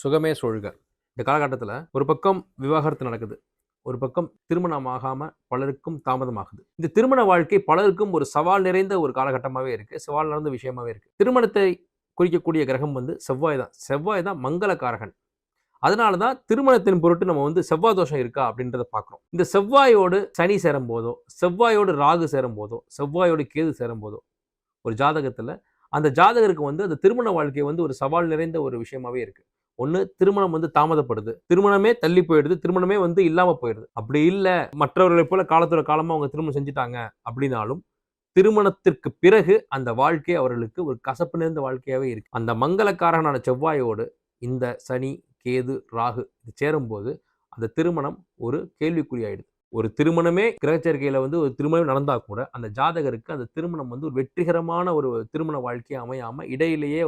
சுகமே சூழ்க. இந்த காலகட்டத்தில் ஒரு பக்கம் விவாகரத்து நடக்குது, ஒரு பக்கம் திருமணமாகாம பலருக்கும் தாமதமாகுது. இந்த திருமண வாழ்க்கை பலருக்கும் ஒரு சவால் நிறைந்த ஒரு காலகட்டமாகவே இருக்கு, சவால் நிறைந்த விஷயமாவே இருக்கு. திருமணத்தை குறிக்கக்கூடிய கிரகம் செவ்வாய் தான். செவ்வாய் தான் மங்களகாரகன். அதனால தான் திருமணத்தின் பொருட்டு நம்ம செவ்வாய் தோஷம் இருக்கா அப்படின்றத பார்க்குறோம். இந்த செவ்வாயோடு சனி சேரும் போதோ, செவ்வாயோடு ராகு சேரும் போதோ, செவ்வாயோடு கேது சேரும் போதோ ஒரு ஜாதகத்தில் அந்த ஜாதகருக்கு அந்த திருமண வாழ்க்கை ஒரு சவால் நிறைந்த ஒரு விஷயமாவே இருக்கு. ஒன்று, திருமணம் தாமதப்படுது, திருமணமே தள்ளி போயிடுது, திருமணமே இல்லாம போயிடுது. அப்படி இல்லை, மற்றவர்களை போல காலத்தோட காலமா அவங்க திருமணம் செஞ்சுட்டாங்க அப்படின்னாலும் திருமணத்திற்கு பிறகு அந்த வாழ்க்கை அவர்களுக்கு ஒரு கசப்பு நிறைந்த வாழ்க்கையாவே இருக்கு. அந்த மங்களக்காரனான செவ்வாயோடு இந்த சனி, கேது, ராகு இது சேரும்போது அந்த திருமணம் ஒரு கேள்விக்குறியாயிடுது. ஒரு திருமணமே கிரகச்சேர்க்கையில ஒரு திருமணம் நடந்தா கூட அந்த ஜாதகருக்கு அந்த திருமணம் ஒரு வெற்றிகரமான ஒரு திருமண வாழ்க்கையை அமையாம இடையிலேயே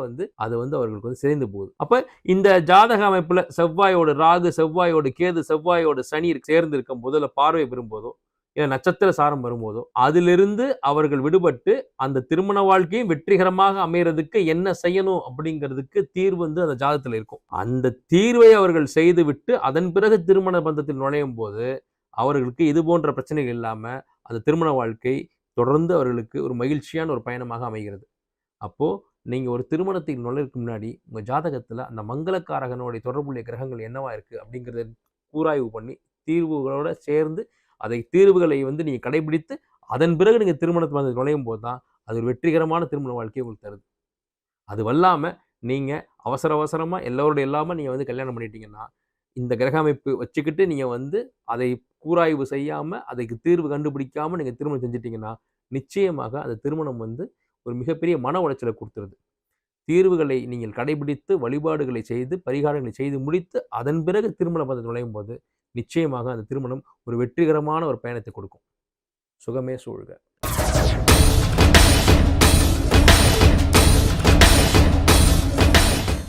அது அவர்களுக்கு சிதைந்து போகுது. அப்ப இந்த ஜாதக அமைப்புல செவ்வாயோடு ராகு, செவ்வாயோடு கேது, செவ்வாயோடு சனி சேர்ந்து இருக்கும் போதோ, இல்ல பார்வை பெறும்போதோ, இல்ல நட்சத்திர சாரம் வரும்போதோ அதிலிருந்து அவர்கள் விடுபட்டு அந்த திருமண வாழ்க்கையும் வெற்றிகரமாக அமையறதுக்கு என்ன செய்யணும் அப்படிங்கிறதுக்கு தீர்வு அந்த ஜாதகத்தில் இருக்கும். அந்த தீர்வை அவர்கள் செய்துவிட்டு அதன் பிறகு திருமண பந்தத்தில் நுழையும் போது அவர்களுக்கு இது போன்ற பிரச்சனைகள் இல்லாம அந்த திருமண வாழ்க்கை தொடர்ந்து அவர்களுக்கு ஒரு மகிழ்ச்சியான ஒரு பயணமாக அமைகிறது. அப்போ நீங்க ஒரு திருமணத்தை நுழைறதுக்கு முன்னாடி உங்க ஜாதகத்துல அந்த மங்களக்காரகனுடைய தொடர்புடைய கிரகங்கள் என்னவா இருக்கு அப்படிங்கிறத கூராய்வு பண்ணி தீர்வுகளோட சேர்ந்து அதை தீர்வுகளை நீங்க கடைபிடித்து அதன் பிறகு நீங்க திருமணத்தை நுழையும் போது தான் அது ஒரு வெற்றிகரமான திருமண வாழ்க்கையை உங்களுக்கு தருது. அது வல்லாம நீங்க அவசர அவசரமா எல்லோருடைய இல்லாம நீங்க கல்யாணம் பண்ணிட்டீங்கன்னா, இந்த கிரக அமைப்பு வச்சுக்கிட்டு நீங்க அதை கூராய்வு செய்யாம அதுக்கு தீர்வு கண்டுபிடிக்காம நீங்க திருமணம் செஞ்சிட்டீங்கன்னா, நிச்சயமாக அந்த திருமணம் ஒரு மிகப்பெரிய மன உளைச்சலை கொடுத்துருது. தீர்வுகளை நீங்கள் கடைபிடித்து வழிபாடுகளை செய்து பரிகாரங்களை செய்து முடித்து அதன் பிறகு திருமண பந்தத்தில் நுழையும் போது நிச்சயமாக அந்த திருமணம் ஒரு வெற்றிகரமான ஒரு பயணத்தை கொடுக்கும். சுகமே சூழ்க.